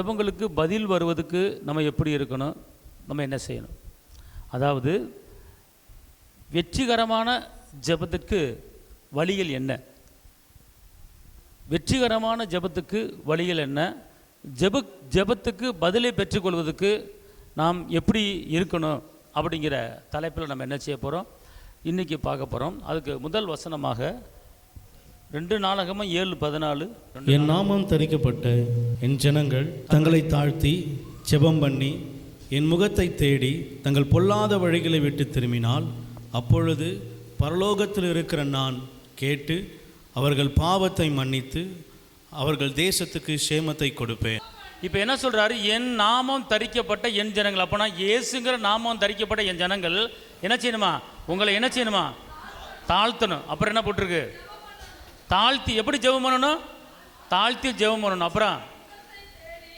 ஜெபங்களுக்கு பதில் வருவதுக்கு நம்ம எப்படி இருக்கணும், நம்ம என்ன செய்யணும்? அதாவது வெற்றிகரமான ஜெபத்திற்கு வழிகள் என்ன? வெற்றிகரமான ஜெபத்துக்கு வழிகள் என்ன? ஜெபத்துக்கு பதிலை பெற்றுக்கொள்வதற்கு நாம் எப்படி இருக்கணும் அப்படிங்கிற தலைப்பில் நம்ம என்ன செய்ய போகிறோம், இன்றைக்கி பார்க்க போகிறோம். அதுக்கு முதல் வசனமாக 2 நாளாகமம் 7:14, என் நாமம் தரிக்கப்பட்ட என் ஜனங்கள் தங்களை தாழ்த்தி ஜெபம் பண்ணி என் முகத்தை தேடி தங்கள் பொல்லாத வழிகளை விட்டு திரும்பினால் அப்பொழுது பரலோகத்தில் இருக்கிற நான் கேட்டு அவர்கள் பாவத்தை மன்னித்து அவர்கள் தேசத்துக்கு சேமத்தை கொடுப்பேன். இப்போ என்ன சொல்கிறாரு? என் நாமம் தரிக்கப்பட்ட என் ஜனங்கள். அப்போனா இயேசுங்கிற நாமம் தரிக்கப்பட்ட என் ஜனங்கள் என்ன செய்யணுமா? உங்களை என்ன செய்யணுமா? தாழ்த்தணும். அப்புறம் என்ன போட்டிருக்கு? தாழ்த்தி. எப்படி ஜெபம் பண்ணணும்? தாழ்த்தி ஜெபம் பண்ணணும். அப்புறம்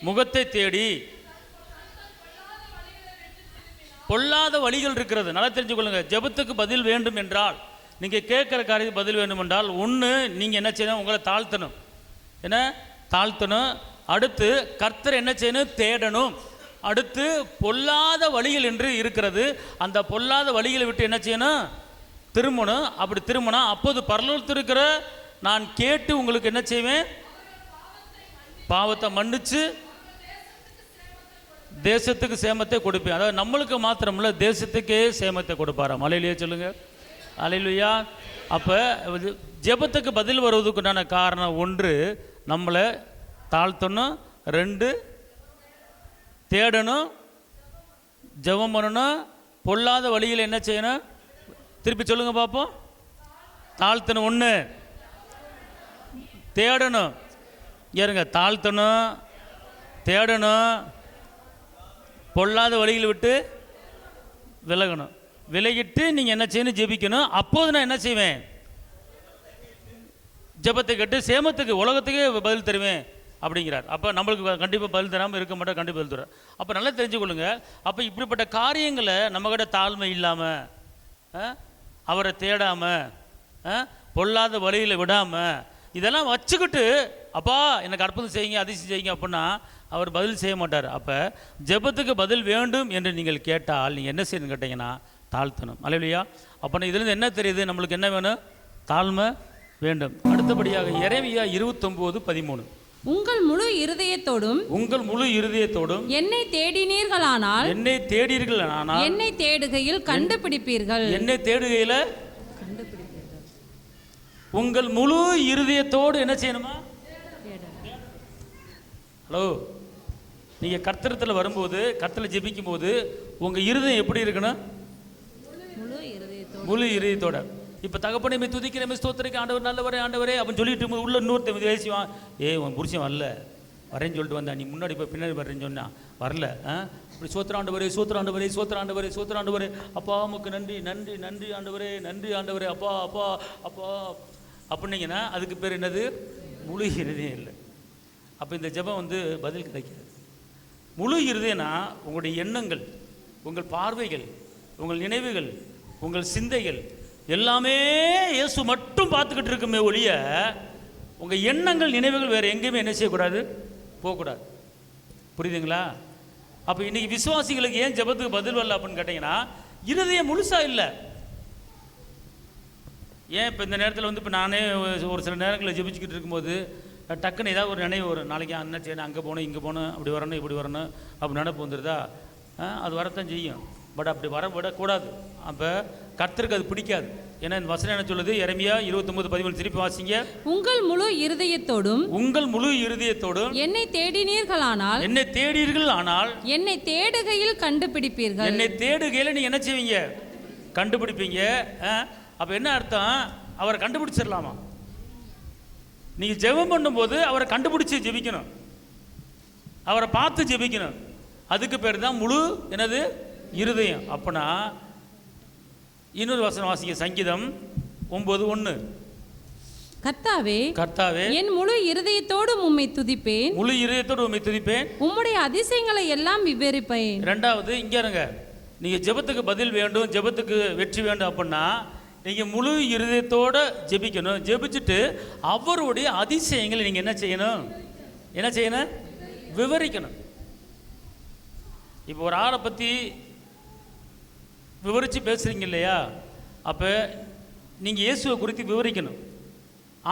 முகத்தை தேடி. பொல்லாத வழிகள் இருக்கிறது, நல்லா தெரிஞ்சுக்கொள்ளுங்க. ஜெபத்துக்கு பதில் வேண்டும் என்றால், நீங்கள் கேட்குற காரியத்துக்கு பதில் வேண்டும் என்றால், ஒன்று நீங்கள் என்ன செய்யணும்? உங்களை தாழ்த்தணும். என்ன தாழ்த்தணும்? அடுத்து கர்த்தர் என்ன செய்யணும்? தேடணும். அடுத்து பொல்லாத வழிகள் என்று இருக்கிறது, அந்த பொல்லாத வழிகளை விட்டு என்ன செய்யணும்? திரும்பணும். அப்படி திரும்பினா அப்போது பரலோகத்தில் இருக்கிற நான் கேட்டு உங்களுக்கு என்ன செய்வேன்? பாவத்தை மன்னிச்சு தேசத்துக்கு சேமத்தை கொடுப்பேன். அதாவது நம்மளுக்கு மாத்திரமில்ல, தேசத்துக்கே சேமத்தை கொடுப்பாராம். அல்லேலூயா சொல்லுங்க. அல்லேலூயா. அப்போ ஜெபத்துக்கு பதில் வருவதுக்குண்டான காரணம், 1 நம்மளை தாழ்த்தணும், 2 தேடணும், ஜெபம் பண்ணணும், பொல்லாத வழியில் என்ன செய்யணும்? திருப்பி சொல்லுங்க பார்ப்போம். தாழ்த்தணும் 1, தேடணும். ஏறுங்க, தாழ்த்தணும், தேடணும், பொல்லாத வழியில் விட்டு விலகணும். விலகிட்டு நீங்கள் என்ன செய்யணும்? ஜெபிக்கணும். அப்போது நான் என்ன செய்வேன்? ஜெபத்தை கேட்டு சேமத்துக்கு, உலகத்துக்கே பதில் தருவேன் அப்படிங்கிறார். அப்போ நம்மளுக்கு கண்டிப்பாக பதில் தராமல் இருக்க மாட்டோம், கண்டிப்பாக பதில் தருவார். அப்போ நல்லா தெரிஞ்சுக்கொள்ளுங்க. அப்போ இப்படிப்பட்ட காரியங்களை நம்மகிட்ட தாழ்மை இல்லாமல், அவரை தேடாமல், பொல்லாத வழியில் விடாமல், இதெல்லாம் வச்சுக்கிட்டு அப்பா எனக்கு அற்புதம் செய்யுங்க, அதிசயம் செய்யுங்க அப்படின்னா அவர் பதில் செய்ய மாட்டார். அப்போ ஜெபத்துக்கு பதில் வேண்டும் என்று நீங்கள் கேட்டால் நீங்கள் என்ன செய்யணும்னு கேட்டிங்கன்னா தாழ்த்தணும். அல்லேலூயா. அப்போ இதுலேருந்து என்ன தெரியுது? நம்மளுக்கு என்ன வேணும்? தாழ்மை வேண்டும். அடுத்தபடியாக எரேமியா 29:13, உங்கள் முழு இருதயத்தோடும் என்னை தேடினீர்களானால் என்னை தேடுகையில் கண்டுபிடிப்பீர்கள். என்னை தேடுகையில் உங்கள் முழு இருதயத்தோடு என்ன செய்யணுமா? ஹலோ, நீங்கள் கர்த்தரத்தில் வரும்போது, கர்த்தரில் ஜெபிக்கும் போது உங்கள் இருதயம் எப்படி இருக்கணும்? முழு இருதயத்தோட. இப்போ தகப்பனை துதிக்கிறேன், ஸ்தோத்திரிக்க, ஆண்டவர் நல்லவரே, ஆண்டவரே அப்படின்னு சொல்லிட்டு உள்ள இன்னொருத்தன் பேசுவான். உன் புருஷன் வரல, வரேன்னு சொல்லிட்டு வந்தா, நீ முன்னாடி போய் பின்னாடி வர்றேன்னு சொன்னா வரல. இப்படி சோத்திராண்டவரே, சோத்திராண்டவரே, சோத்திராண்டவரே, சோத்திராண்டவரே, அப்பா உமக்கு நன்றி, நன்றி, நன்றி ஆண்டவரே, நன்றி ஆண்டவரே, அப்பா அப்பா அப்பா அப்படின்னீங்கன்னா அதுக்கு பேர் என்னது? முழு இருதயம் இல்லை. அப்போ இந்த ஜெபம் பதில் கிடைக்காது. முழு இருதயம்னா உங்களுடைய எண்ணங்கள், உங்கள் பார்வைகள், உங்கள் நினைவுகள், உங்கள் சிந்தைகள் எல்லாமே இயேசு மட்டும் பார்த்துக்கிட்டு இருக்குமே ஒழிய உங்கள் எண்ணங்கள், நினைவுகள் வேறு எங்கேயுமே என்ன செய்யக்கூடாது? போகக்கூடாது. புரியுதுங்களா? அப்போ இன்றைக்கி விசுவாசிகளுக்கு ஏன் ஜெபத்துக்கு பதில் வரல அப்படின்னு கேட்டிங்கன்னா, இருதயம் முழுசாக இல்லை. ஏன் இப்போ இந்த நேரத்தில் இப்போ நானே ஒரு சில நேரங்களில் ஜெபிச்சுக்கிட்டு இருக்கும்போது டக்குன்னு ஏதாவது ஒரு நினைவு வரும். நாளைக்கு என்ன செய்யணும், அங்கே போகணும், இங்கே போகணும், அப்படி வரணும், இப்படி வரணும், அப்படி நினைப்பு வந்துடுதா? அது வரத்தான் செய்யும். பட் அப்படி வர விடக்கூடாது. அப்போ கர்த்தருக்கு அது பிடிக்காது. ஏன்னா இந்த வசனம் என்ன சொல்லுது? எரேமியா 29:13 திருப்பி வாசிங்க. உங்கள் முழு இருதயத்தோடும் என்னை தேடினீர்களானால் என்னை தேடுகையில் கண்டுபிடிப்பீர்கள். என்னை தேடுகையில் நீங்க என்ன செய்வீங்க? கண்டுபிடிப்பீங்க. அப்ப என்ன அர்த்தம்? அவரை கண்டுபிடிச்சிடலாமா? நீங்க ஜெபம் பண்ணும்போது அவரை கண்டுபிடிச்சு ஜெபிக்கணும், அவரை பார்த்து ஜெபிக்கணும். அதுக்கு பேர் தான் முழு என்னது? இருதயம். அப்பனா இன்னொரு வசனம் வாசிங்க. சங்கீதம் 9:1. கர்த்தாவே என் முழு இருதயத்தோடு உம்மை துதிப்பேன், உம்முடைய அதிசயங்களை எல்லாம் விவரிப்பேன். இரண்டாவது இங்க இருங்க, நீங்க ஜெபத்துக்கு பதில் வேண்டும், ஜெபத்துக்கு வெற்றி வேண்டும் அப்படின்னா நீங்க முழு இருதயத்தோட ஜெபிக்கணும். ஜெபிச்சுட்டு அவருடைய அதிசயங்களை நீங்க என்ன செய்யணும்? விவரிக்கணும். இப்போ ஒரு ஆளை பற்றி விவரித்து பேசுகிறீங்க இல்லையா, அப்போ நீங்கள் இயேசுவை குறித்து விவரிக்கணும்,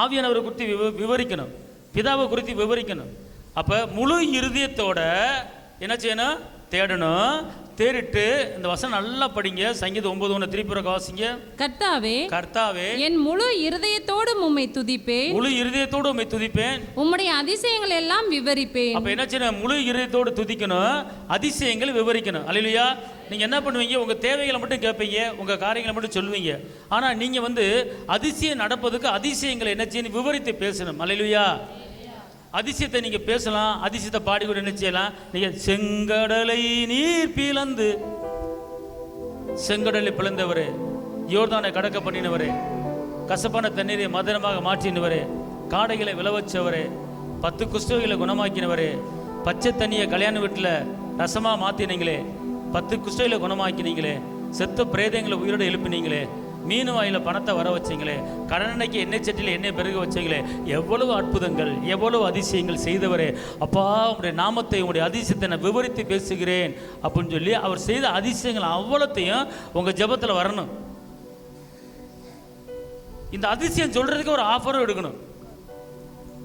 ஆவியானவரை குறித்து விவரிக்கணும், பிதாவை குறித்து விவரிக்கணும். அப்போ முழு இருதயத்தோட என்ன செய்யணும்? தேடணும். தேடிட்டு இந்த வசனம் நல்லா படிங்க. சங்கீதம் 9:1 திருப்பி வாசிங்க. கர்த்தாவே என் முழு இருதயத்தோடு உம்மை துதிப்பேன், முழு இருதயத்தோடு உம்மை துதிப்பேன், உம்முடைய அதிசயங்கள் எல்லாம் விவரிப்பேன். அப்ப என்ன செய்யணும்? முழு இருதயத்தோடு துதிக்கணும், அதிசயங்களை விவரிக்கணும். அல்லேலூயா. நீங்க என்ன பண்ணுவீங்க? உங்க தேவைகளை மட்டும் கேட்பீங்க, உங்க காரியங்களை மட்டும் சொல்லுவீங்க. ஆனா நீங்க அதிசயம் நடப்பதுக்கு அதிசயங்களை என்ன செய்யணும்? விவரித்து பேசணும். அல்லேலூயா. அதிசயத்தை நீங்க பேசலாம், அதிசயத்தை பாடிக்கூட என்ன செய்யலாம்? நீங்க செங்கடலை நீர் பிளந்து, செங்கடலை பிளந்தவரே, யோர்தானை கடக்க பண்ணினவரே, கசப்பான தண்ணீரை மதுரமாக மாற்றினவரே, காடைகளை விளவச்சவரே, 10 குஷ்டரோகிகளை குணமாக்கினவரே, பச்சை தண்ணியை கல்யாண வீட்டில் ரசமா மாத்தினீங்களே, 10 குஷ்டரோகிகளை குணமாக்கினீங்களே, செத்த பிரேதங்களை உயிரோடு எழுப்பினீங்களே, மீன் வாயில பணத்தை வர வச்சிங்களே, கடனடைக்கு எண்ணெய் சட்டியில் எண்ணெய் பெருக வச்சிங்களே, எவ்வளவு அற்புதங்கள், எவ்வளவு அதிசயங்கள் செய்தவரே, அப்பா உங்களுடைய நாமத்தை, உங்களுடைய அதிசயத்தை நான் விவரித்து பேசுகிறேன் அப்படின்னு சொல்லி அவர் செய்த அதிசயங்கள் அவ்வளோத்தையும் உங்கள் ஜெபத்தில் வரணும். இந்த அதிசயம் சொல்றதுக்கு ஒரு ஆஃபரும் எடுக்கணும்.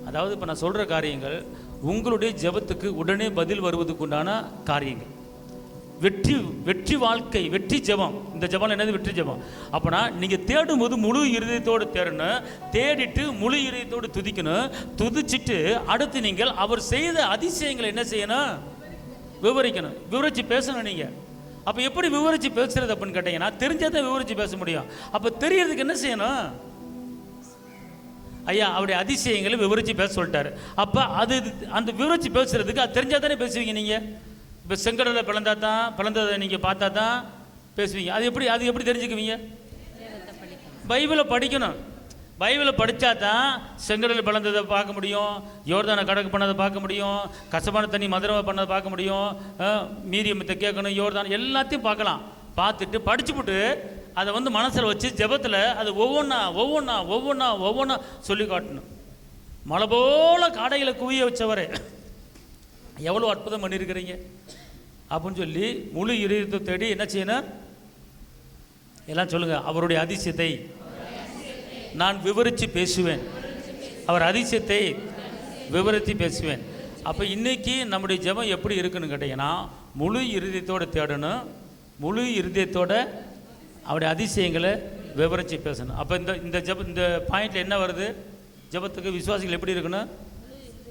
அதாவது இப்போ நான் சொல்கிற காரியங்கள் உங்களுடைய ஜெபத்துக்கு உடனே பதில் வருவதுக்கு உண்டான காரியங்கள். வெற்றி வாழ்க்கை, வெற்றி ஜெபம். இந்த ஜெபம் என்னது? வெற்றி ஜெபம். அப்போனா நீங்கள் தேடும்போது முழு இருதயத்தோடு தேடணும், தேடிட்டு முழு இருதயத்தோடு துதிக்கணும், துதிச்சுட்டு அடுத்து நீங்கள் அவர் செய்த அதிசயங்களை என்ன செய்யணும்? விவரிக்கணும், விவரித்து பேசணும். நீங்கள் அப்போ எப்படி விவரித்து பேசுறது அப்படின்னு கேட்டீங்கன்னா, தெரிஞ்சாதான் விவரித்து பேச முடியும். அப்போ தெரியறதுக்கு என்ன செய்யணும்? ஐயா அவருடைய அதிசயங்களை விவரித்து பேச சொல்லிட்டாரு. அப்போ அந்த விவரித்து பேசுறதுக்கு அது தெரிஞ்சாதானே பேசுவீங்க. நீங்கள் இப்போ செங்கடலை பிளந்ததை நீங்கள் பார்த்தா தான் பேசுவீங்க. அது எப்படி தெரிஞ்சுக்குவீங்க? பைபிளை படிக்கணும். பைபிளை படித்தா தான் செங்கடலை பிளந்ததை பார்க்க முடியும், யோர்தானை கடக்கு பண்ணதை பார்க்க முடியும், கசப்பான தண்ணி மதுரை பண்ணதை பார்க்க முடியும், மீரியமத்தை கேட்கணும், யோர்தான் எல்லாத்தையும் பார்க்கலாம். பார்த்துட்டு படிச்சுவிட்டு அதை மனசில் வச்சு ஜெபத்தில் அது ஒவ்வொன்றா சொல்லி காட்டணும். மழை போல காடைகளை குவிய வச்சவரே, எவ்வளோ அற்புதம் பண்ணியிருக்கிறீங்க அப்படின்னு சொல்லி முழு இருதயத்தை தேடி என்ன செய்யணும்? எல்லாம் சொல்லுங்க. அவருடைய அதிசயத்தை நான் விவரித்து பேசுவேன், அவர் அதிசயத்தை விவரித்து பேசுவேன். அப்போ இன்னைக்கு நம்முடைய ஜெபம் எப்படி இருக்குன்னு கேட்டீங்கன்னா, முழு இருதயத்தோடு தேடணும், முழு இருதயத்தோட அவருடைய அதிசயங்களை விவரித்து பேசணும். அப்போ இந்த பாயிண்ட்ல என்ன வருது? ஜெபத்துக்கு விசுவாசிகள் எப்படி இருக்கணும்?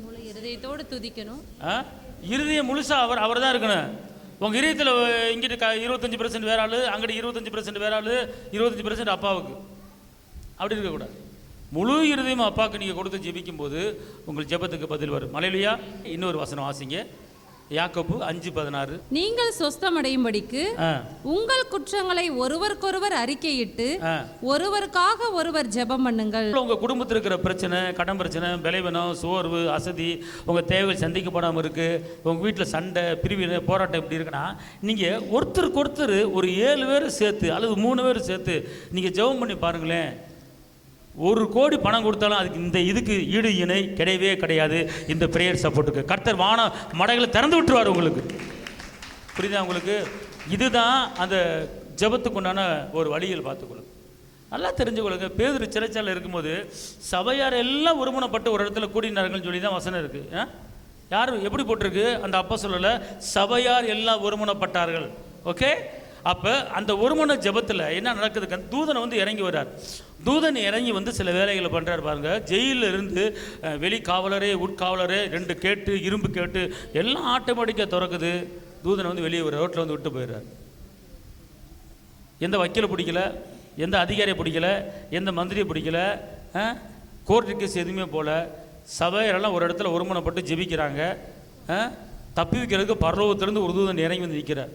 முழு இருதயத்தோடு துதிக்கணும். இருதயம் முழுசா அவர் தான் இருக்கணும். உங்கள் இருதயத்தில் இங்கிட்டு 25% வேற ஆள், அங்கிட்டு 25% வேற ஆள், 25% அப்பாவுக்கு. அப்படி இருக்கக்கூடாது. முழு இருதயம் அப்பாவுக்கு நீங்கள் கொடுத்து ஜெபிக்கும் போது உங்கள் ஜெபத்துக்கு பதில் வரும். அல்லேலூயா. இன்னொரு வசனம் வாசிங்க. யாக்கோபு 5:16. நீங்கள் சொஸ்தமடையும்படிக்கு உங்கள் குற்றங்களை ஒருவருக்கொருவர் அறிக்கையிட்டு ஒருவருக்காக ஒருவர் ஜெபம் பண்ணுங்கள். உங்க குடும்பத்தில் இருக்கிற பிரச்சனை, கடன் பிரச்சனை, பலவீனம், சோர்வு, அசதி, உங்க தேவைகள் சந்திக்கப்படாமல் இருக்கு, உங்க வீட்டில் சண்டை, பிரிவினை, போராட்டம் இப்படி இருக்குன்னா, நீங்க ஒருத்தருக்கு ஒருத்தர் ஒரு 7 பேர் சேர்த்து அல்லது 3 பேர் சேர்த்து நீங்க ஜெபம் பண்ணி பாருங்களேன். 1 கோடி பணம் கொடுத்தாலும் அதுக்கு இதுக்கு ஈடு இணை கிடையவே கிடையாது. இந்த பிரேயர் சப்போர்ட்டுக்கு கர்த்தர் வான மடைகளை திறந்து விட்டுருவார் உங்களுக்கு. புரியுதா உங்களுக்கு? இதுதான் அந்த ஜெபத்துக்கு உண்டான ஒரு வழியில் பார்த்துக்கொள்ளுங்க. நல்லா தெரிஞ்சுக்கொள்ளுங்க. பேதுரு சிறைச்சாலையில் இருக்கும்போது சபையார் எல்லாம் ஒருமனப்பட்டு ஒரு இடத்துல கூடினார்கள்னு சொல்லி தான் வசனம் இருக்கு. யார் எப்படி போட்டிருக்கு? அந்த அப்பா சொல்லல, சபையார் எல்லாம் ஒருமனப்பட்டார்கள். ஓகே. அப்போ அந்த ஒருமன ஜெபத்தில் என்ன நடக்குது? தூதனை இறங்கி வர்றார். தூதன் இறங்கி சில வேலைகளை பண்ணுறாரு பாருங்க. ஜெயிலில் இருந்து வெளி காவலரே, உட்காவலரே 2 கேட்டு, இரும்பு கேட்டு எல்லாம் ஆட்டோமேட்டிக்காக திறக்குது. தூதனை வெளியே ஒரு ரோட்டில் விட்டு போயிடுறார். எந்த வக்கீலை பிடிக்கல, எந்த அதிகாரியை பிடிக்கல, எந்த மந்திரியை பிடிக்கல, கோர்ட்டு கேஸ் எதுவுமே போல. சபையரெல்லாம் ஒரு இடத்துல ஒருமனப்பட்டு ஜெபிக்கிறாங்க. தப்பி வைக்கிறதுக்கு பரலோகத்திலிருந்து ஒரு தூதன் இறங்கி நிற்கிறார்.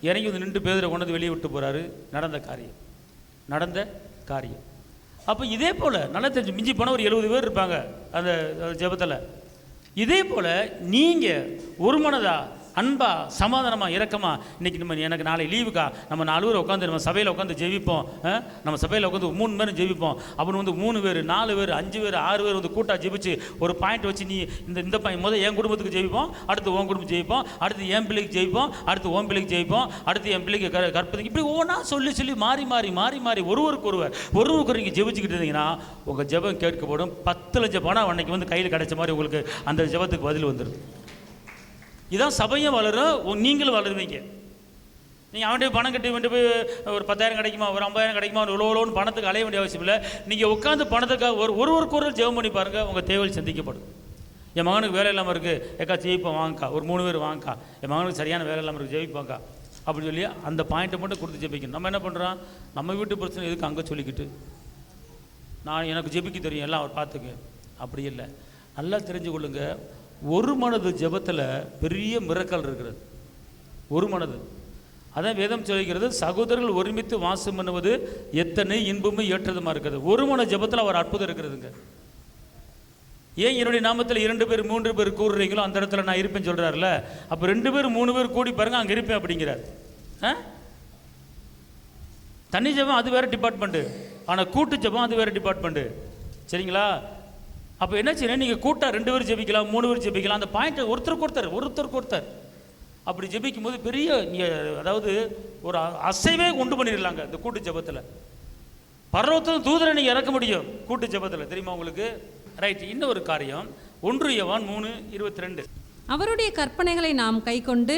இறங்கி நின்று பேதுரை கொண்டு வெளியே விட்டு போகிறாரு. நடந்த காரியம். அப்போ இதே போல் நல்லா தெரிஞ்சு மிஞ்சி போனால் ஒரு 70 பேர் இருப்பாங்க அந்த ஜெபத்தில். இதே போல் நீங்கள் ஒரு மனதா அன்பா, சமாதானமா, இரக்கமா, இன்னைக்கு நம்ம எனக்கு நாளை லீவுக்கா, நம்ம 4 பேர் உட்காந்து நம்ம சபையில் உட்காந்து ஜெபிப்போம், நம்ம சபையில் உட்காந்து 3 பேரும் ஜெபிப்போம் அப்படின்னு வந்து 3 பேர் 4 பேர் 5 பேர் 6 பேர் வந்து கூட்டா ஜெபிச்சு ஒரு பாயிண்ட் வச்சு நீ இந்த முதல் என் குடும்பத்துக்கு ஜெபிப்போம், அடுத்து உன் குடும்பம் ஜெயிப்போம், அடுத்து என் பிள்ளைக்கு ஜெயிப்போம், அடுத்து உன் பிள்ளைக்கு ஜெயிப்போம், அடுத்து என் பிள்ளைக்கு கற்பதுக்கு, இப்படி ஒவ்வொன்றா சொல்லி மாறி ஒருவருக்கு நீங்கள் ஜெபிச்சுக்கிட்டு இருந்தீங்கன்னா உங்கள் ஜெபம் கேட்கப்படும். 10 லட்சம் பணம் அன்னைக்கு வந்து கையில் கிடைச்ச மாதிரி உங்களுக்கு அந்த ஜெபத்துக்கு பதில் வந்துடும். இதான் சபையும் வளரும், நீங்களும் வளருவீங்க. நீங்கள் அவன்கிட்ட பணம் கட்டி வேண்டிய போய் ஒரு 10,000 கிடைக்குமா, ஒரு 50,000 கிடைக்குமா, ஒரு லோன்னு பணத்துக்கு அலைய வேண்டிய அவசியம் இல்லை. நீங்கள் உட்காந்து பணத்துக்காக ஒருவருக்கு ஒரு ஜெபம் பண்ணி பாருங்கள், உங்கள் தேவைகள் சந்திக்கப்படும். என் மகனுக்கு வேலை இல்லாமல் இருக்குது, ஏக்கா ஜெயிப்போம் வாங்கக்கா, ஒரு 3 பேர் வாங்கக்கா, என் மகனுக்கு சரியான வேலை இல்லாமல் இருக்குது ஜெயிப்பாக்கா அப்படின்னு சொல்லி அந்த பாயிண்ட்டை மட்டும் கொடுத்து ஜெபிக்கணும். நம்ம என்ன பண்ணுறோம், நம்ம வீட்டு பிரச்சனை எதுக்கு அங்கே சொல்லிக்கிட்டு நான் எனக்கு ஜெபிக்க தெரியும் எல்லாம் அவர் பார்த்துக்க, அப்படி இல்லை. நல்லா தெரிஞ்சு கொள்ளுங்க, ஒரு மனது ஜெபத்தில் பெரிய மிரக்கல் இருக்கிறது. ஒரு மனது, அதான் வேதம் சொல்லிக்கிறது, சகோதரர்கள் ஒருமித்து வாசம் பண்ணுவது எத்தனை இன்பமும் ஏற்றதுமா இருக்கிறது. ஒரு மன ஜெபத்தில் அவர் அற்புதம் இருக்கிறதுங்க. ஏன் என்னுடைய நாமத்தில் 2 பேர் 3 பேர் கூறுறீங்களோ அந்த இடத்துல நான் இருப்பேன்னு சொல்கிறார்ல, அப்போ 2 பேர் 3 பேர் கூடி பாருங்க, அங்கே இருப்பேன் அப்படிங்கிறார். தனி ஜெபம் அது வேறு டிபார்ட்மெண்ட்டு, ஆனால் கூட்டு ஜெபம் அது வேறு டிபார்ட்மெண்ட்டு. சரிங்களா? அப்போ என்ன செய்யணும், நீங்கள் கூட்டா 2 பேர் ஜெபிக்கலாம், 3 பேர் ஜெபிக்கலாம். அந்த பாயிண்ட்டை ஒருத்தருக்கு ஒருத்தர் அப்படி ஜெபிக்கும் போது பெரிய நீங்கள் அதாவது ஒரு அசைவே உண்டு பண்ணிடலாங்க இந்த கூட்டு ஜெபத்தில். பரலோகத்தில் தூதரை நீங்கள் இறக்க முடியும் கூட்டு ஜெபத்தில், தெரியுமா உங்களுக்கு? ரைட். இன்னொரு காரியம், 1 யோவான் 3:22, அவருடைய கற்பனைகளை நாம் கைக்கொண்டு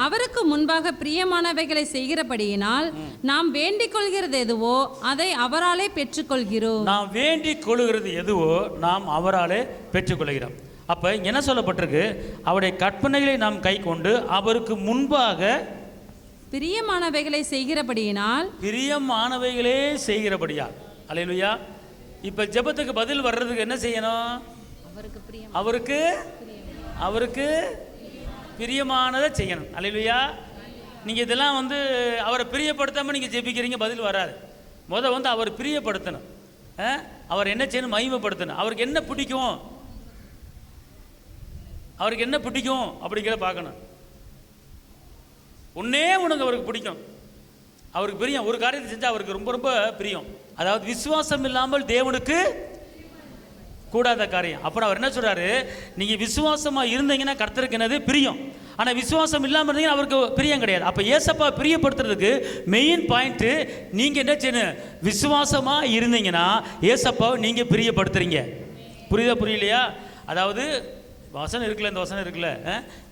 அவருக்கு முன்பாக பிரியமானவைகளை செய்கிறபடியினால் நாம் வேண்டிக் கொள்கிறது எதுவோ அதை அவராலே பெற்றுக்கொள்கிறோம். நாம் வேண்டிக் கொள்கிறது எதுவோ நாம் அவராலே பெற்றுக்கொள்கிறோம். அப்ப என்ன சொல்லப்பட்டிருக்கு, அவருடைய கற்பனைகளை நாம் கைக்கொண்டு அவருக்கு முன்பாக பிரியமானவைகளை செய்கிறபடியினால், பிரியமானவைகளே செய்கிறபடியா. அல்லேலூயா. இப்ப ஜெபத்துக்கு பதில் வர்றதுக்கு என்ன செய்யணும், அவருக்கு பிரியமானதை செய்யணும். அல்லேலூயா. நீங்கள் இதெல்லாம் வந்து அவரை பிரியப்படுத்தாமல் நீங்கள் ஜெபிக்கிறீங்க, பதில் வராது. வந்து அவர் பிரியப்படுத்தணும், அவர் என்ன செய்யணும், மகிமைப்படுத்தணும். அவருக்கு என்ன பிடிக்கும், அப்படிங்கிறத பார்க்கணும். உனக்கு அவருக்கு பிடிக்கும், அவருக்கு பிரியம், ஒரு காரியத்தை செஞ்சால் அவருக்கு ரொம்ப ரொம்ப பிரியம். அதாவது விசுவாசம் இல்லாமல் தேவனுக்கு கூடாத காரியம். அப்புறம் அவர் என்ன சொல்றாரு, நீங்க விசுவாசமா இருந்தீங்கன்னா கர்த்தருக்கு என்னது பிரியம், ஆனா விசுவாசம் இல்லாமல் இருந்தீங்கன்னா அவருக்கு பிரியம் கிடையாது. அப்ப ஏசப்பா பிரியப்படுத்துறதுக்கு மெயின் பாயிண்ட், நீங்க என்ன செய்யணும், விசுவாசமா இருந்தீங்கன்னா ஏசப்பாவை நீங்க பிரியப்படுத்துறீங்க. புரியலையா? அதாவது வசனம் இருக்குல்ல, இந்த வசனம் இருக்குல்ல,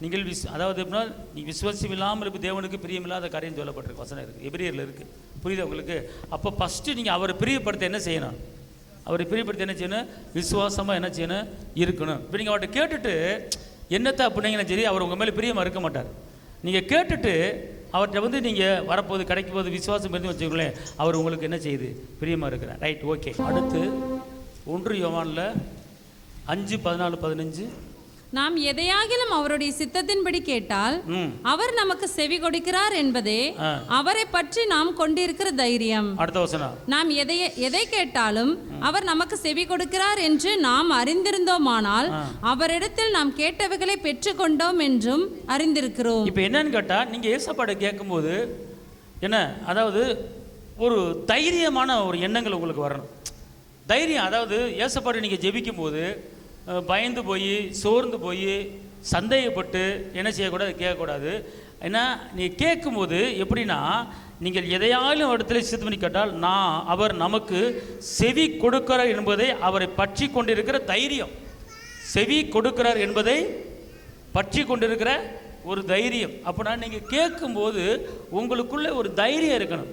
நீங்கள் அதாவது எப்படின்னா, நீ விசுவாசம் இல்லாமல் இப்போ தேவனுக்கு பிரியமில்லாத காரியம் சொல்லப்பட்டிருக்கு, வசனம் இருக்குது, எபிரேயரில் இருக்குது. புரியுதா உங்களுக்கு? அப்போ ஃபஸ்ட்டு நீங்கள் அவரை பிரியப்படுத்த என்ன செய்யணும், அவரை பிரியப்படுத்த என்ன செய்யணும், விசுவாசமாக என்ன செய்யணும், இருக்கணும். இப்போ நீங்கள் அவர்கிட்ட கேட்டுட்டு என்னத்தை அப்படிங்கன்னா சரி, அவர் உங்கள் மேலே பிரியமாக இருக்க மாட்டார். நீங்கள் கேட்டுட்டு அவர்கிட்ட வந்து நீங்கள் வரப்போது கிடைக்கும் போது விசுவாசம் இருந்து வச்சுக்கோங்களேன், அவர் உங்களுக்கு என்ன செய்யுது, பிரியமாக இருக்கிறார். Right, okay. அடுத்து 1 யோவானில் 5:14-15, நாம் எதையாகிலும் அவருடைய சித்தத்தின்படி கேட்டால் அவர் நமக்கு செவி கொடுக்கிறார் என்பதே அவரை பற்றி நாம் கொண்டிருக்கிற தைரியம். அடுத்த வசனம், நாம் எதை கேட்டாலும் அவர் நமக்கு செவி கொடுக்கிறார் என்று நாம் அறிந்திருந்தோமானால் அவரிடத்தில் நாம் கேட்டவைகளை பெற்றுக்கொண்டோம் என்றும் அறிந்திருக்கிறோம். இப்போ என்னன்னு கேட்டா, நீங்க ஏசப்பாட கேட்கும்போது என்ன, அதாவது ஒரு தைரியமான ஒரு எண்ணங்கள் உங்களுக்கு வரணும். தைரியம், அதாவது ஏசப்பாட நீங்க ஜெபிக்கும் போது பயந்து போய் சோர்ந்து போய் சந்தேகப்பட்டு என்ன செய்யக்கூடாது, கேட்கக்கூடாது. ஏன்னா நீங்கள் கேட்கும்போது எப்படின்னா, நீங்கள் எதையாலும் இடத்துல சித்தம் பண்ணி கேட்டால் அவர் நமக்கு செவி கொடுக்கிறார் என்பதை அவரை பற்றி கொண்டிருக்கிற தைரியம், செவி கொடுக்கிறார் என்பதை பற்றி கொண்டிருக்கிற ஒரு தைரியம். அப்படின்னா நீங்கள் கேட்கும்போது உங்களுக்குள்ள ஒரு தைரியம் இருக்கணும்,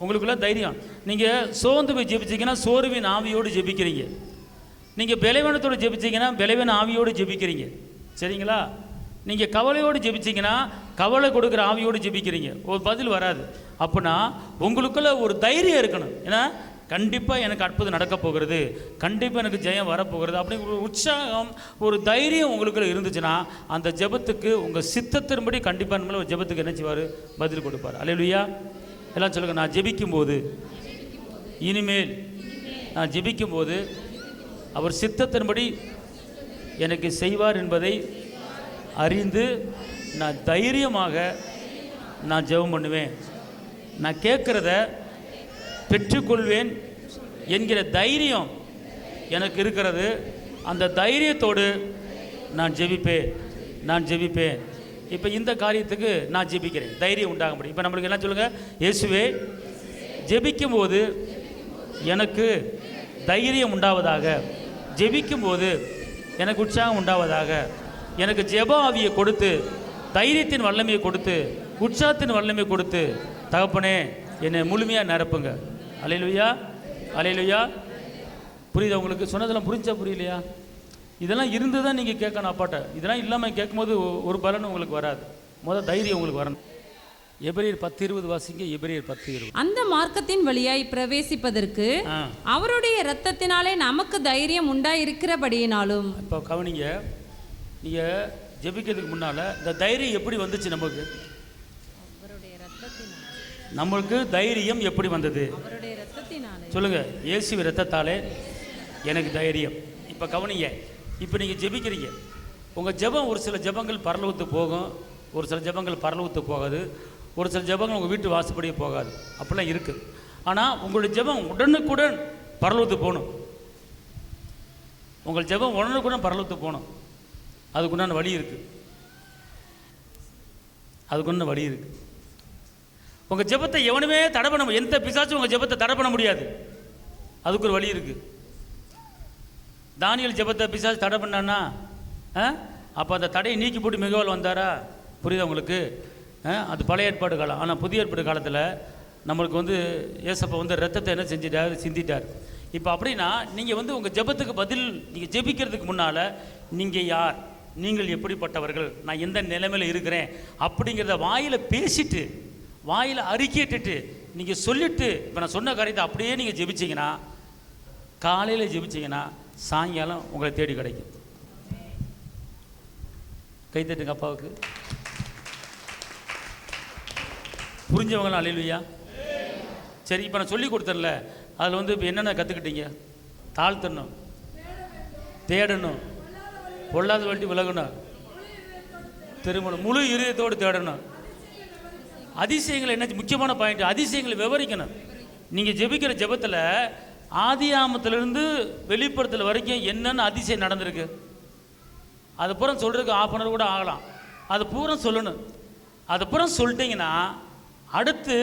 உங்களுக்குள்ள தைரியம். நீங்கள் சோர்ந்து போய் ஜெபிச்சிங்கன்னா சோர்வின் ஆவியோடு ஜெபிக்கிறீங்க, நீங்கள் பலவீனத்தோடு ஜெபிச்சிங்கன்னா பலவீன ஆவியோடு ஜெபிக்கிறீங்க. சரிங்களா? நீங்கள் கவலையோடு ஜெபிச்சிங்கன்னா கவலை கொடுக்குற ஆவியோடு ஜெபிக்கிறீங்க, ஒரு பதில் வராது. அப்படின்னா உங்களுக்குள்ள ஒரு தைரியம் இருக்கணும். ஏன்னா கண்டிப்பாக எனக்கு அற்புதம் நடக்க போகிறது, கண்டிப்பாக எனக்கு ஜெயம் வரப்போகிறது அப்படிங்கிற ஒரு உற்சாகம், ஒரு தைரியம் உங்களுக்குள்ள இருந்துச்சுன்னா அந்த ஜெபத்துக்கு உங்கள் சித்தத்தின்படி கண்டிப்பாக நம்மள ஒரு ஜெபத்துக்கு என்ன செய்வார், பதில் கொடுப்பார். அல்லேலூயா. எல்லாம் சொல்லுங்கள், நான் ஜெபிக்கும்போது, இனிமேல் நான் ஜெபிக்கும்போது அவர் சித்தத்தின்படி எனக்கு செய்வார் என்பதை அறிந்து நான் தைரியமாக நான் ஜெபம் பண்ணுவேன், நான் கேட்குறத பெற்றுக்கொள்வேன் என்கிற தைரியம் எனக்கு இருக்கிறது. அந்த தைரியத்தோடு நான் ஜெபிப்பேன். இப்போ இந்த காரியத்துக்கு நான் ஜெபிக்கிறேன், தைரியம் உண்டாக முடியும். இப்போ நம்மளுக்கு என்ன சொல்லுங்கள், இயேசுவே ஜெபிக்கும் போது எனக்கு தைரியம் உண்டாவதாக, ஜெபிக்கும் போது எனக்கு உற்சாகம் உண்டாவதாக, எனக்கு ஜெப ஆவியை கொடுத்து, தைரியத்தின் வல்லமையை கொடுத்து, உற்சாகத்தின் வல்லமையை கொடுத்து, தகப்பனே என்னை முழுமையாக நிரப்புங்க. அல்லேலூயா, அல்லேலூயா. புரியுதா உங்களுக்கு? சொன்னதெல்லாம் புரிஞ்சா புரியலையா? இதெல்லாம் இருந்து தான் நீங்கள் கேட்கணும் அப்பாட்ட. இதெல்லாம் இல்லாமல் கேட்கும்போது ஒரு பலன் உங்களுக்கு வராது. முதல் தைரியம் உங்களுக்கு வரணும். எபிரேயர் 10:20 வாசிங்க. எபிரேயர் 10:20. அந்த மார்க்கத்தின் வழியாய் பிரவேசிப்பதற்கு அவருடைய இரத்தத்தினாலே நமக்கு தைரியம் உண்டாயிருக்கிறபடியினாலும். இப்போ கவனிங்க, நீங்கள் ஜெபிக்கிறதுக்கு முன்னால் இந்த தைரியம் எப்படி வந்துச்சு நமக்கு? நம்மளுக்கு தைரியம் எப்படி வந்தது சொல்லுங்க. இயேசு இரத்தத்தாலே எனக்கு தைரியம். இப்போ கவனிங்க, இப்போ நீங்கள் ஜெபிக்கிறீங்க, உங்கள் ஜெபம் ஒரு சில ஜெபங்கள் பரலோகத்துக்கு போகும், ஒரு சில ஜெபங்கள் பரலோகத்துக்கு போகாது, ஒரு சில ஜெபங்கள் உங்கள் வீட்டு வாசப்படியே போகாது, அப்படிலாம் இருக்குது. ஆனால் உங்களுடைய ஜெபம் உடனுக்குடன் பரலோகத்துக்கு போகணும். உங்கள் ஜெபம் உடனுக்குடன் பரலோகத்துக்கு போகணும். அதுக்குண்டான வழி இருக்குது, அதுக்குண்டான வழி இருக்குது. உங்கள் ஜெபத்தை எவனுமே தடை பண்ண, எந்த பிசாச்சும் உங்கள் ஜெபத்தை தடை பண்ண முடியாது. அதுக்கு ஒரு வழி இருக்குது. தானியேல் ஜெபத்தை பிசாசு தடை பண்ணான்னா அப்போ அந்த தடையை நீக்கி போட்டு மிகவால் வந்தாரா? புரியுதா உங்களுக்கு? அது பழைய ஏற்பாடு காலம். ஆனால் புதிய ஏற்பாடு காலத்தில் நம்மளுக்கு ஏசப்பா ரத்தத்தை என்ன செஞ்சிட்டார்? சிந்திட்டார். இப்போ அப்படின்னா நீங்கள் உங்கள் ஜெபத்துக்கு பதில், நீங்கள் ஜெபிக்கிறதுக்கு முன்னால் நீங்கள் யார், நீங்கள் எப்படிப்பட்டவர்கள், நான் எந்த நிலைமையில் இருக்கிறேன் அப்படிங்கிறத வாயில் பேசிட்டு, வாயில் அறிக்கையிட்டு நீங்கள் சொல்லிவிட்டு, இப்போ நான் சொன்ன காரியத்தை அப்படியே நீங்கள் ஜெபிச்சிங்கன்னா, காலையில் ஜெபிச்சிங்கன்னா சாயங்காலம் உங்களை தேடி கிடைக்கும். கைத்தட்டுங்க அப்பாவுக்கு. புரிஞ்சவங்களாம் அல்லேலூயா. சரி, இப்போ நான் சொல்லி கொடுத்தேன்ல, அதில் இப்போ என்னென்ன கற்றுக்கிட்டீங்க? தாழ்த்தணும், தேடணும், பொல்லாத வண்டி விலகணும், திருமணம், முழு இதயத்தோடு தேடணும். அதிசயங்கள் என்ன முக்கியமான பாயிண்ட், அதிசயங்களை விவரிக்கணும். நீங்கள் ஜெபிக்கிற ஜெபத்தில் ஆதியாமத்திலிருந்து வெளிப்படுத்தல் வரைக்கும் என்னென்ன அதிசயம் நடந்திருக்கு அது பூரா சொல்கிறதுக்கு 1/2 கூட ஆகலாம். அது பூரா சொல்லணும். அதை பூரா சொல்லிட்டீங்கன்னா அடுத்து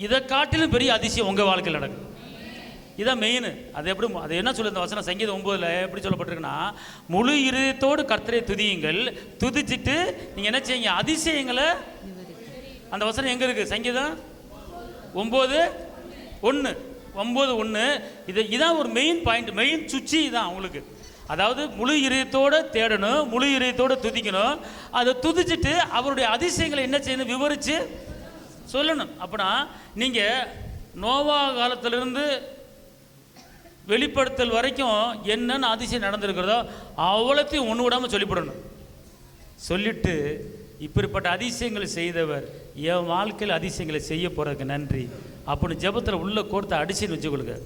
இதை காட்டிலும் பெரிய அதிசயம் உங்கள் வாழ்க்கையில் நடக்கும். இதான் மெயின். அது எப்படி, அது என்ன சொல்லுது இந்த வசனம்? சங்கீதம் 9 எப்படி சொல்லப்பட்டிருக்குன்னா, முழு இதயத்தோடு கர்த்தரை துதியுங்கள், துதிச்சுட்டு நீங்கள் என்ன செய்யுங்க? அதிசயங்களை. அந்த வசனம் எங்கே இருக்குது? சங்கீதம் 9:1. இதான் ஒரு மெயின் பாயிண்ட், மெயின் சுச்சி இதான் உங்களுக்கு. அதாவது முழு இதயத்தோடு தேடணும், முழு இதயத்தோடு துதிக்கணும். அதை துதிச்சுட்டு அவருடைய அதிசயங்களை என்ன செய்யணும்? விவரித்து சொல்லணும். அப்படின்னா நீங்கள் நோவா காலத்திலிருந்து வெளிப்படுத்தல் வரைக்கும் என்னென்ன அதிசயம் நடந்திருக்கிறதோ அவ்வளோத்தையும் ஒன்று விடாமல் சொல்லிவிடணும். சொல்லிவிட்டு இப்படிப்பட்ட அதிசயங்களை செய்தவர் என் வாழ்க்கையில் அதிசயங்களை செய்ய போகிறதுக்கு நன்றி அப்படின்னு ஜெபத்தில் உள்ள கோர்த்தை அடிச்சுன்னு வச்சுக்கொள்ளுங்க.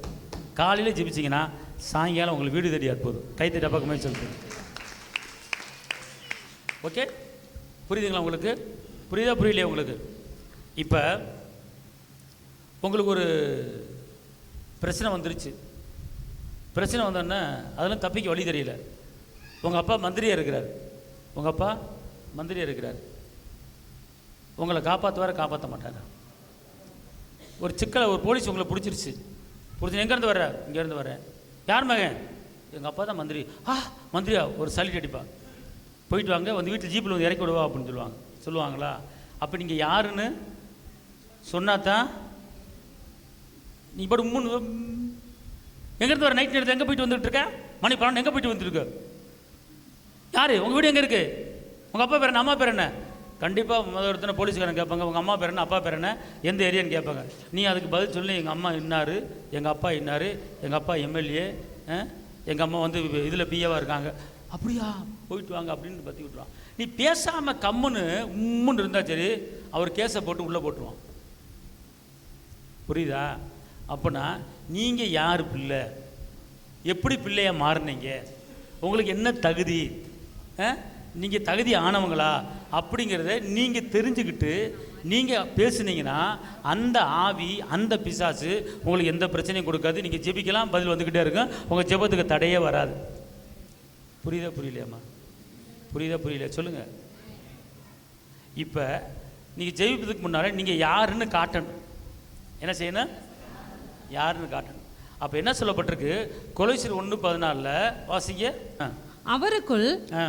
காலையில் ஜெபிச்சிங்கன்னா சாயங்காலம் உங்களுக்கு வீடு தெரியாது போதும். கைத்தட்டி பக்கமே சொல்லுங்க. ஓகே, புரியுதுங்களா உங்களுக்கு? புரியுதா புரியலையா உங்களுக்கு? இப்போ உங்களுக்கு ஒரு பிரச்சனை வந்துருச்சு. பிரச்சனை வந்தோடனே அதெல்லாம் தப்பிக்க வழி தெரியல. உங்கள் அப்பா மந்திரியாக இருக்கிறார், உங்களை காப்பாற்றுவார காப்பாற்ற மாட்டார். ஒரு சிக்கலை, ஒரு போலீஸ் உங்களை பிடிச்சிருச்சு. எங்கேருந்து வர்ற? இங்கேருந்து வரேன். யார் மகன்? எங்கள் அப்பா தான் மந்திரி. மந்திரியா? ஒரு சல்யூட் அடிப்பா. போயிட்டு வாங்க, வீட்டில் ஜீப்பில் இறக்கி விடுவா அப்படின்னு சொல்லுவாங்களா? அப்போ நீங்கள் யாருன்னு சொன்னாதான் நீ இப்போ எங்கேருந்து வர? நைட் நேரத்தில் எங்கே போயிட்டு வந்துட்டு இருக்க? மணி 12 எங்கே போயிட்டு வந்துருக்க? யார்? உங்கள் வீடு எங்கே இருக்குது? உங்கள் அப்பா பேர் என்ன, அம்மா பேர் என்ன? கண்டிப்பாக முதல் ஒருத்தனை போலீஸ்காரன் கேட்பாங்க, உங்கள் அம்மா பேர் என்ன, அப்பா பேர் என்ன, எந்த ஏரியான்னு கேட்பாங்க. நீ அதுக்கு பதில் சொல்லி, எங்கள் அம்மா இன்னார், எங்கள் அப்பா இன்னார், எங்கள் அப்பா எம்எல்ஏ, எங்கள் அம்மா இதில் பிஏவாக இருக்காங்க. அப்படியா? போயிட்டு வாங்க அப்படின்னு பற்றி விட்டுருவான். நீ பேசாமல் உம்முன்னு இருந்தால் சரி, அவர் கேஸை போட்டு உள்ளே போட்டுருவான். புரியுதா? அப்போனா நீங்கள் யார் பிள்ளை, எப்படி பிள்ளையாக மாறினீங்க, உங்களுக்கு என்ன தகுதி, நீங்கள் தகுதி ஆனவங்களா அப்படிங்கிறத நீங்கள் தெரிஞ்சுக்கிட்டு நீங்கள் பேசுனீங்கன்னா அந்த ஆவி, அந்த பிசாசு உங்களுக்கு எந்த பிரச்சனையும் கொடுக்காது. நீங்கள் ஜெபிக்கலாம், பதில் வந்துக்கிட்டே இருக்கும். உங்கள் ஜெபத்துக்கு தடையே வராது. புரியுதா புரியலையாம்மா? புரியுதா புரியலையா சொல்லுங்கள். இப்போ நீங்கள் ஜெயிப்பதுக்கு முன்னால் நீங்கள் யாருன்னு காட்டணும். என்ன செய்யணும்? யாருன்னு காட்டணும். அப்போ என்ன சொல்லப்பட்டிருக்கு? கொலோசியர் 1:14 வாசிங்க. அவருக்குள்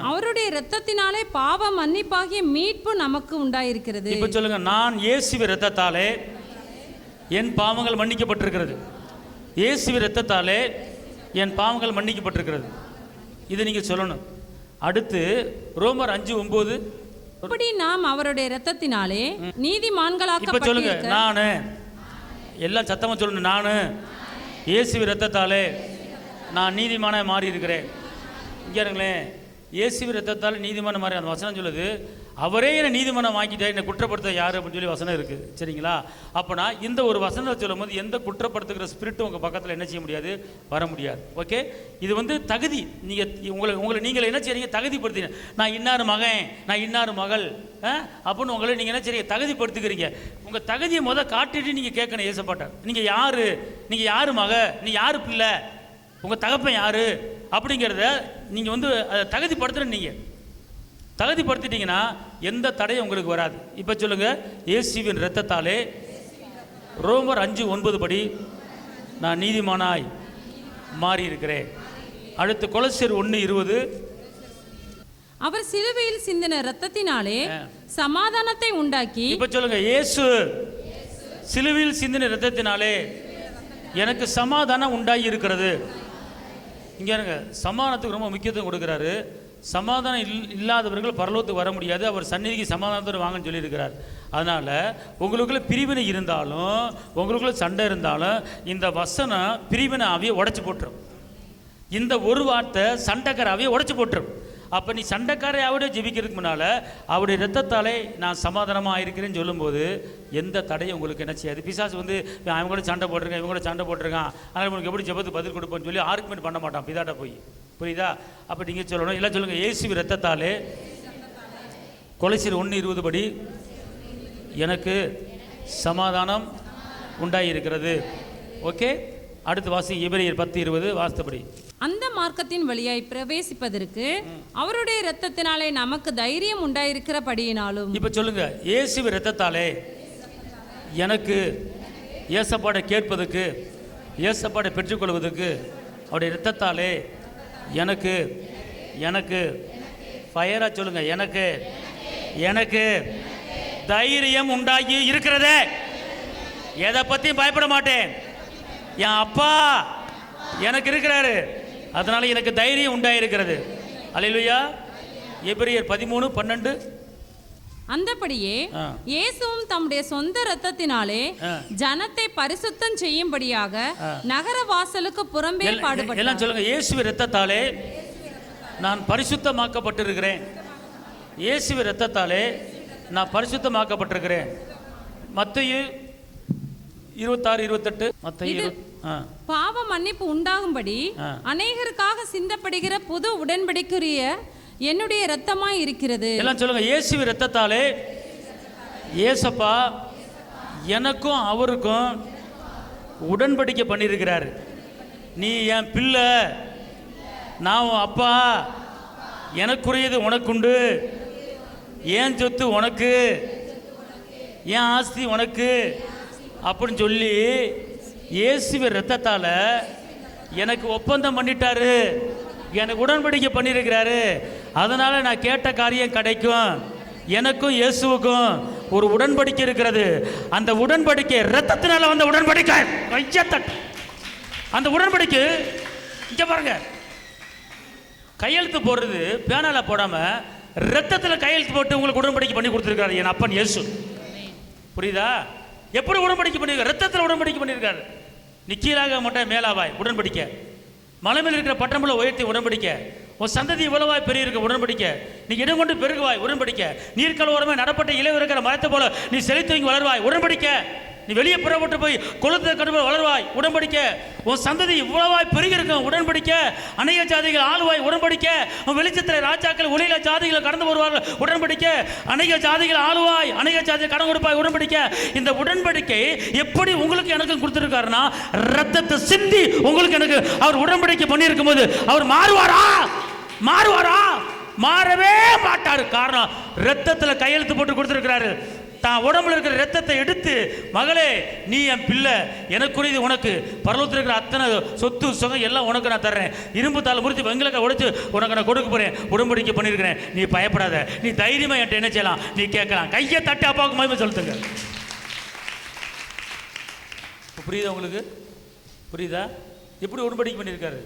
அவருடைய இரத்தத்தினாலே பாவ மன்னிப்பாகிய மீட்பு நமக்கு உண்டாயிருக்கிறது. இப்போ சொல்லுங்க, நான் இயேசுவின் இரத்தத்தாலே என் பாவங்கள் மன்னிக்கப்பட்டிருக்கிறது. இயேசுவின் இரத்தத்தாலே என் பாவங்கள் மன்னிக்கப்பட்டிருக்கிறது. இது நீங்கள் சொல்லணும். அடுத்து ரோமர் 5:9, அப்படி நாம் அவருடைய இரத்தத்தினாலே நீதிமான்களாக. இப்போ சொல்லுங்க, நானு எல்லாம் சத்தமாக சொல்லணும். நானு இயேசுவின் இரத்தத்தாலே நான் நீதிமான மாறி இருக்கிறேன். இங்கே இருங்களேன், இயேசுவின் இரத்தத்தால் நீதிமானம் மாறி. அந்த வசனம் சொல்லுது, அவரே என்னை நீதிமானம் வாங்கிட்டார், என்னை குற்றப்படுத்த யார் அப்படின்னு சொல்லி வசனம் இருக்குது. சரிங்களா? அப்போனா இந்த ஒரு வசனத்தை சொல்லும் போது எந்த குற்றப்படுத்துகிற ஸ்பிரிட்டும் உங்கள் பக்கத்தில் என்ன செய்ய முடியாது, வர முடியாது. ஓகே, இது வந்து தகுதி. நீங்கள் உங்களை நீங்கள் என்ன செய்றீங்க? தகுதிப்படுத்திங்க. நான் இன்னார் மகன், நான் இன்னார் மகள் அப்படின்னு உங்களை நீங்கள் என்ன செய்றீங்க? தகுதிப்படுத்துக்கிறீங்க. உங்கள் தகுதியை காட்டிட்டு நீங்கள் கேட்கணும் ஏசப்பாட்ட. நீங்கள் யார், நீங்கள் யார் மக, நீ யார் பிள்ளை, உங்கள் தகப்பன் யார் அப்படிங்கிறத நீங்கள் வந்து அதை தகுதிப்படுத்துகிற. நீங்கள் தகுதிப்படுத்திட்டீங்கன்னா எந்த தடையும் உங்களுக்கு வராது. இப்போ சொல்லுங்கள், இயேசுவின் இரத்தத்தாலே ரோமர் 5:9 படி நான் நீதிமானாய் மாறி இருக்கிறேன். அடுத்து கொலோசியர் 1:20, அவர் சிலுவையில் சிந்தின இரத்தத்தினாலே சமாதானத்தை உண்டாக்கி. இப்போ சொல்லுங்க, இயேசு சிலுவையில் சிந்தின இரத்தத்தினாலே எனக்கு சமாதானம் உண்டாகி இருக்கிறது. இங்கே இருங்க, சமாதானத்துக்கு ரொம்ப முக்கியத்துவம் கொடுக்குறாரு. சமாதானம் இல்லாதவர்கள் பரலோகத்துக்கு வர முடியாது. அவர் சந்நிதிக்கு சமாதானத்தோடு வாங்கன்னு சொல்லியிருக்கிறார். அதனால் உங்களுக்குள்ள பிரிவினை இருந்தாலும், உங்களுக்குள்ள சண்டை இருந்தாலும், இந்த வசனம் பிரிவினை ஆவியை உடைச்சி போட்டுரும். இந்த ஒரு வார்த்தை சண்டைக்கார ஆவியை உடைச்சி போட்டுரும். அப்போ நீ சண்டைக்காரையாவோட ஜெபிக்கிறதுக்கு முன்னால் அவருடைய இரத்தத்தாலே நான் சமாதானமாக இருக்கிறேன்னு சொல்லும்போது எந்த தடையும் உங்களுக்கு என்ன செய்யாது. பிசாசு வந்து அவங்க கூட சண்டை போட்டிருக்கேன், இவங்க கூட சண்டை போட்டிருக்கான், அதனால் உங்களுக்கு எப்படி ஜெபத்துக்கு பதில் கொடுப்போன்னு சொல்லி ஆர்குமெண்ட் பண்ண மாட்டான் பிதாட்ட போய். புரியுதா? அப்போ நீங்கள் சொல்லணும், எல்லாம் சொல்லுங்கள், இயேசுவின் இரத்தத்தாலே கொலோசியர் 1:20 படி எனக்கு சமாதானம் உண்டாயிருக்கிறது. ஓகே, அடுத்து வாசி எபிரேயர் 10:20 வாசித்தபடி. அந்த மார்க்கத்தின் வழியாய் பிரவேசிப்பதற்கு அவருடைய இரத்தத்தினாலே நமக்கு தைரியம் உண்டாயிருக்கிறபடியினாலும். இப்போ சொல்லுங்க, இயேசுவின் இரத்தத்தாலே எனக்கு ஏசப்பாடை கேட்பதற்கு, ஏசப்பாடை பெற்றுக்கொள்வதற்கு, அவருடைய இரத்தத்தாலே எனக்கு எனக்கு ஃபயரா சொல்லுங்க, எனக்கு எனக்கு தைரியம் உண்டாகி இருக்கிறதே. எதை பற்றியும் பயப்பட மாட்டேன். என் அப்பா எனக்கு இருக்கிறாரு, அதனால எனக்கு தைரியம் உண்டாயிருக்கிறது. அல்லேலூயா. எபிரேயர் 13:12. அந்தபடியே இயேசுவும் தம்முடைய சொந்த இரத்தத்தினாலே ஜனத்தை பரிசுத்தம் செய்யும்படியாக நகர வாசலுக்கு புறம்பே பாடுபட்டார். எல்லாம் சொல்லுங்க, இயேசுவின் இரத்தத்தாலே நான் பரிசுத்தமாக்கப்பட்டிருக்கிறேன். இயேசுவின் இரத்தத்தாலே நான் பரிசுத்தமாக்கப்பட்டிருக்கிறேன். மத்தேயு 26:28. மத்தேயு பாவ மன்னிப்பு உண்டாகும்படி அநேகருக்காக சிந்தப்படுகிற புது உடன்படிக்கைக்குரிய என்னுடைய இரத்தமாய் இருக்கிறது. எல்லாம் சொல்லுங்க, இயேசுவின் இரத்தத்தாலே ஏசப்பா எனக்கும் அவருக்கும் உடன்படிக்கை பண்ணியிருக்கிறாரு. நீ என் பிள்ளை, நான் உன் அப்பா, எனக்குரியது உனக்குண்டு, ஏன் சொத்து உனக்கு, ஏன் ஆஸ்தி உனக்கு அப்படின்னு சொல்லி இயேசுவின் இரத்தத்தால் எனக்கு ஒப்பந்தம் பண்ணிட்டாரு, எனக்கு உடன்படிக்கை பண்ணியிருக்கிறாரு. அதனால் நான் கேட்ட காரியம் கிடைக்கும். எனக்கும் இயேசுவுக்கும் ஒரு உடன்படிக்கை இருக்கிறது. அந்த உடன்படிக்கை இரத்தத்தினால வந்த உடன்படிக்கை. அந்த உடன்படிக்கை இங்கே பாருங்க, கையெழுத்து போடுறது பேனால போடாமல் இரத்தத்தில் கையெழுத்து போட்டு உங்களுக்கு உடன்படிக்கை பண்ணி கொடுத்துருக்காரு என் அப்பன் இயேசு. புரியுதா? எப்படி உடன்படிக்கை பண்ணியிருக்காரு? ரத்தத்தில் உடன்படிக்கை பண்ணியிருக்காரு. நீ கீழாக மாட்டேன் மேலாவாய் உடன்படிக்கை, மலை மேல் இருக்கிற பட்டம்புல உயர்த்தி உடன்படிக்கை, உன் சந்ததி இவ்வளவாய் பெரிய இருக்க உடன்படிக்கை, நீ இடம் கொண்டு பெருகுவாய் உடன்படிக்கை, நீர்க்கலோரமே நடப்பட்ட இலைவு இருக்கிற மரத்தை போல நீ செழித்து வளர்வாய் உடன்படிக்கை. நீ வெளியே புறப்பட்டு போய் கொழுத்த கடுமை வளர்வாய், உடன்படிக்கை. உன் சந்ததி இவ்வளவாய் பெருகி இருக்கும், உடன்படிக்கை. அநேக ஜாதிகள் ஆளுவாய், உடன்படிக்கை. உன் வெளிச்சத்தில் ராஜாக்கள் ஒளியில ஜாதிகளை கடந்து வருவார்கள், உடன்படிக்கை. அநேக ஜாதிகள் ஆளுவாய், அநேக ஜாதிகள் கடன் கொடுப்பாய், உடன்படிக்கை. இந்த உடன்படிக்கை எப்படி உங்களுக்கு எனக்கு கொடுத்துருக்காருன்னா, ரத்தத்தை சிந்தி உங்களுக்கு எனக்கு அவர் உடன்படிக்கை பண்ணியிருக்கும் போது அவர் மாறுவாரா? மாறவே மாட்டாரு. காரணம், ரத்தத்தில் கையெழுத்து போட்டு கொடுத்துருக்கிறாரு. தான் உடம்புல இருக்கிற ரத்தத்தை எடுத்து, மகளே நீ என் பிள்ளை, எனக்குரியது உனக்கு, பரலோகத்தில் இருக்கிற அத்தனை சொத்து சுகம் எல்லாம் உனக்கு நான் தர்றேன், இரும்பு தாள் முறித்து வெங்கலக்க உடைச்சு உனக்கு நான் கொடுக்க போறேன், உடன்படிக்கை பண்ணியிருக்கிறேன், நீ பயப்படாத, நீ தைரியமா என்கிட்ட என்ன செய்யலாம், நீ கேட்கலாம். கையை தட்டி அப்பாவுக்கு மகிமை சொல்லுங்க. புரியுதா உங்களுக்கு? புரியுதா? எப்படி உடன்படிக்கை பண்ணியிருக்காரு?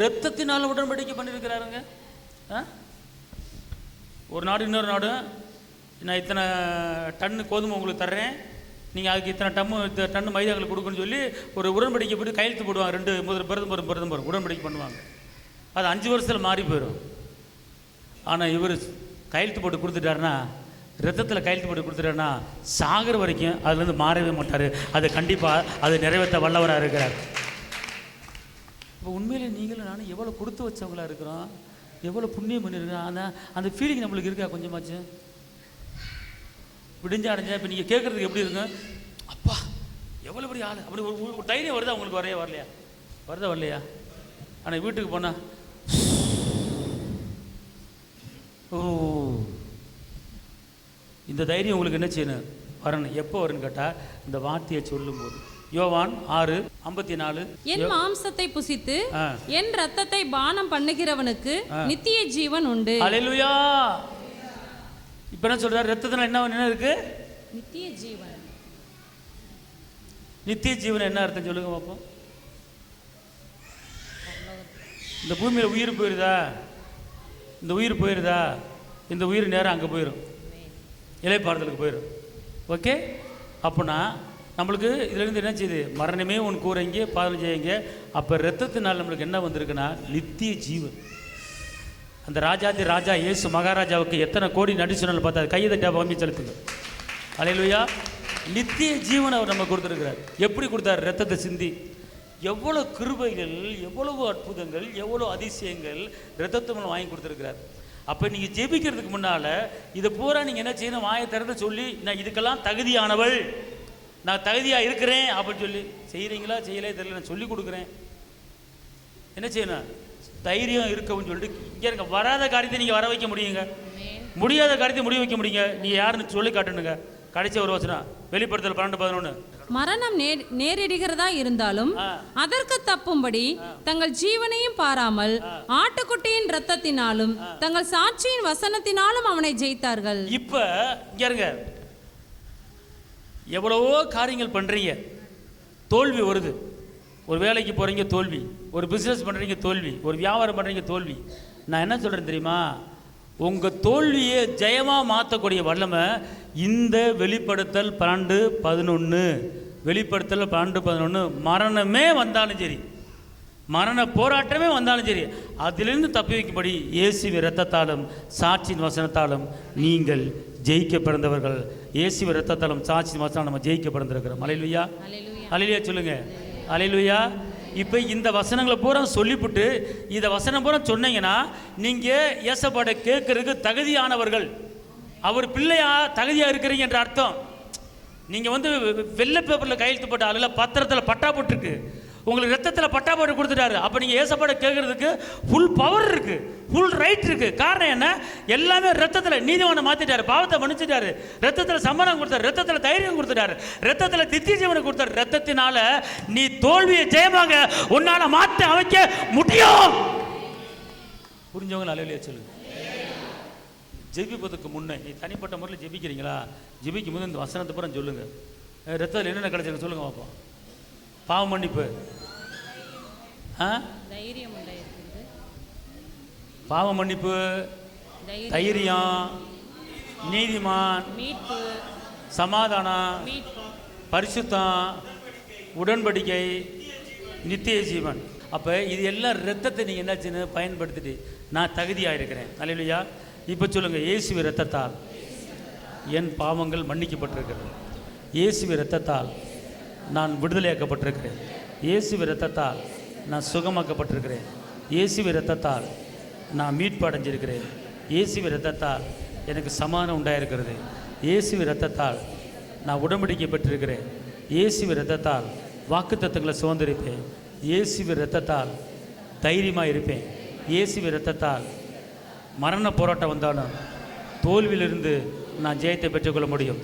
ரத்தத்தினால உடன்படிக்கை பண்ணியிருக்கிறாருங்க. ஒரு நாடு இன்னொரு நாடு, நான் இத்தனை டன்னு கோதுமை உங்களுக்கு தர்றேன், நீங்கள் அதுக்கு இத்தனை டன்னு மைதாக்களை கொடுக்குன்னு சொல்லி ஒரு உடன்படிக்கை போட்டு கையெழுத்து போடுவாங்க. 2 பிரதமர் உடன்படிக்கை பண்ணுவாங்க. அது 5 வருஷத்தில் மாறி போயிடும். ஆனால் இவர் கையெழுத்து போட்டு கொடுத்துட்டாருன்னா, ரத்தத்தில் கையெழுத்து போட்டு கொடுத்துட்டாருன்னா, சாகர வரைக்கும் அதுலேருந்து மாறவே மாட்டார். அதை கண்டிப்பாக அதை நிறைவேற்ற வல்லவராக இருக்கிறார். இப்போ உண்மையிலே நீங்களும் நானும் எவ்வளோ கொடுத்து வச்சவங்களாக இருக்கிறோம், எவ்வளோ புண்ணியம் பண்ணியிருக்கிறோம். ஆனால் அந்த ஃபீலிங் நம்மளுக்கு இருக்கா கொஞ்சமாச்சும்? விடிஞ்சா அடைஞ்சா இப்போ நீங்கள் கேட்குறதுக்கு எப்படி இருக்குங்க? அப்பா எவ்வளோ பெரிய ஆள், அப்படி ஒரு தைரியம் வருதா உங்களுக்கு? வரலையா? வரலையா? ஆனால் வீட்டுக்கு போனால் ஓ, இந்த தைரியம் உங்களுக்கு என்ன செய்யணும்? வரணும். எப்போ வரும்னு கேட்டால், இந்த வார்த்தையை சொல்லும்போது. யோவான் 6:54, என் மாம்சத்தை புசித்து என் ரத்தத்தை பானம் பண்ணுகிறவனுக்கு நித்திய ஜீவன் உண்டு. அல்லேலூயா. இப்போ என்ன சொல்றாரு? ரத்தத்துல என்ன இருக்கு? நித்திய ஜீவன். நித்திய ஜீவன் என்ன அர்த்தம் சொல்லுங்க பாப்போம். இந்த பூமியில உயிர் போயிருதா? இந்த உயிர் போயிருதா? இந்த உயிர் நேரம் அங்கே போயிடும், இலைப்பாறுதலுக்கு போயிடும். ஓகே, அப்போனா நம்மளுக்கு இதுலேருந்து என்ன செய்யுது? மரணமே உன் கூரைங்க, பாதம் செய்யுங்க. அப்போ ரத்தத்தினால் நம்மளுக்கு என்ன வந்திருக்குன்னா நித்திய ஜீவன். அந்த ராஜாதி ராஜா இயேசு மகாராஜாவுக்கு எத்தனை கோடி நடி சொன்னாலும் பார்த்தா கையை தட்டா வாங்கி செலுத்துங்க. அல்லேலூயா. நித்திய ஜீவன் அவர் நம்ம கொடுத்துருக்கிறார். எப்படி கொடுத்தார்? ரத்தத்தை சிந்தி. எவ்வளோ கிருபைகள், எவ்வளவு அற்புதங்கள், எவ்வளோ அதிசயங்கள் ரத்தத்தை மூலம் வாங்கி கொடுத்துருக்கிறார். அப்போ நீங்கள் ஜெபிக்கிறதுக்கு முன்னால் இதை பூரா நீங்கள் என்ன செய்யணும்? வாயை திறந்து சொல்லி, நான் இதுக்கெல்லாம் தகுதியானவள், நான் தகுதியாக இருக்கிறேன் அப்படின்னு சொல்லி செய்கிறீங்களா? செய்யலே தெரியல, நான் சொல்லி கொடுக்குறேன். என்ன செய்யணும்? தைரியம் இருக்கவும் சொல்லிட்டு இங்கே இருக்க. வராத காரியத்தை நீங்கள் வர வைக்க முடியுங்க, முடியாத காரியத்தை முடிய வைக்க முடியுங்க. நீங்கள் யாருன்னு சொல்லி காட்டணுங்க. கடைசி ஒரு வசனம் வெளிப்படுத்தல் 12:11. மரணம் நேரிடுகிறதா இருந்தாலும் அதற்கு தப்பும்படி தங்கள் ஜீவனையும் பாராமல் ஆட்டுக்குட்டியின் ரத்தத்தினாலும் தங்கள் சாட்சியின் வசனத்தினாலும் அவனை ஜெயித்தார்கள். இப்ப இங்க இருங்க, எவ்வளவோ காரியங்கள் பண்றீங்க, தோல்வி வருது. ஒரு வேலைக்கு போறீங்க, தோல்வி. ஒரு பிசினஸ் பண்றீங்க, தோல்வி. ஒரு வியாபாரம் பண்றீங்க, தோல்வி. நான் என்ன சொல்றேன் தெரியுமா? உங்க தோல்வியை ஜெயமா மாற்றக்கூடிய வல்லமை இந்த வெளிப்படுத்தல் 12:11. வெளிப்படுத்தல் 12:11. மரணமே வந்தாலும் சரி, மரண போராட்டமே வந்தாலும் சரி, அதிலிருந்து தப்பி வைக்கும்படி இயேசுவின் இரத்தத்தாலும் சாட்சியின் வசனத்தாலும் நீங்கள் ஜெயிக்க பிறந்தவர்கள். இயேசுவின் இரத்தத்தாலும் சாட்சியின் வசனம் நம்ம ஜெயிக்க பிறந்திருக்கிறோம். அல்லேலூயா, அல்லேலூயா சொல்லுங்க. அல்லேலூயா. இப்போ இந்த வசனங்களை பூரா சொல்லிவிட்டு இந்த வசனம் பூரா சொன்னீங்கன்னா நீங்கள் ஏசப்பாட கேட்கறதுக்கு தகுதியானவர்கள். அவர் பிள்ளையா தகுதியாக இருக்கிறீங்க என்ற அர்த்தம். நீங்கள் வந்து வெள்ளை பேப்பரில் கையெழுத்து போட்ட ஆளில் பத்திரத்தில் பட்டா போட்டுருக்கு, உங்களுக்கு ரத்தத்தில் பட்டா போட்டு கொடுத்துட்டாரு. அப்போ நீங்கள் ஏசப்பாட கேட்கறதுக்கு ஃபுல் பவர் இருக்குது, ஃபுல் ரைட் இருக்குது. காரணம் என்ன? எல்லாமே ரத்தத்தில் நீதிவானை மாற்றிட்டாரு, பாவத்தை மன்னிச்சிட்டாரு, ரத்தத்தில் சம்மதம் கொடுத்தாரு, ரத்தத்தில் தைரியம் கொடுத்துட்டாரு, ரத்தத்தில் நித்திய ஜீவனை கொடுத்தாரு. ரத்தத்தினால நீ தோல்வியை ஜெயமாக உன்னால் மாற்ற அமைக்க முடியும். புரிஞ்சவங்க அல்லேலூயா சொல்லுங்க. ஜெபிப்பதுக்கு முன்னே நீ தனிப்பட்ட முறையில் ஜெபிக்கிறீங்களா? ஜெபிக்கும் போது இந்த வசனத்தை பூரா சொல்லுங்க. ரத்தத்தில் என்னென்ன கிடைச்சிருக்கு சொல்லுங்க பார்ப்போம். பாவ மன்னிப்பு, பாவ மன்னிப்பு, தைரியம், நீதிமான், சமாதானம், பரிசுத்தம், உடன்படிக்கை, நித்திய ஜீவன். அப்போ இது எல்லாம் ரத்தத்தை நீங்கள் என்ன செய்யணும்? பயன்படுத்திட்டு நான் தகுதியாக இருக்கிறேன். அல்லேலூயா. இப்போ சொல்லுங்கள், இயேசுவின் ரத்தத்தால் என் பாவங்கள் மன்னிக்கப்பட்டிருக்கிறது. இயேசுவின் இரத்தத்தால் நான் விடுதலையாக்கப்பட்டிருக்கிறேன். இயேசுவின் இரத்தத்தால் நான் சுகமாக்கப்பட்டிருக்கிறேன். இயேசுவின் இரத்தத்தால் நான் மீட்பு அடைஞ்சிருக்கிறேன். இயேசுவின் இரத்தத்தால் எனக்கு சமாதானம் உண்டாயிருக்கிறது. இயேசுவின் இரத்தத்தால் நான் உடன்படிக்கை பெற்றிருக்கிறேன். இயேசுவின் இரத்தத்தால் வாக்குத்தத்தங்களை சுதந்திரிப்பேன். இயேசுவின் இரத்தத்தால் தைரியமாக இருப்பேன். இயேசுவின் இரத்தத்தால் மரண போராட்டம் வந்தாலும் தோல்வியிலிருந்து நான் ஜெயத்தை பெற்றுக்கொள்ள முடியும்.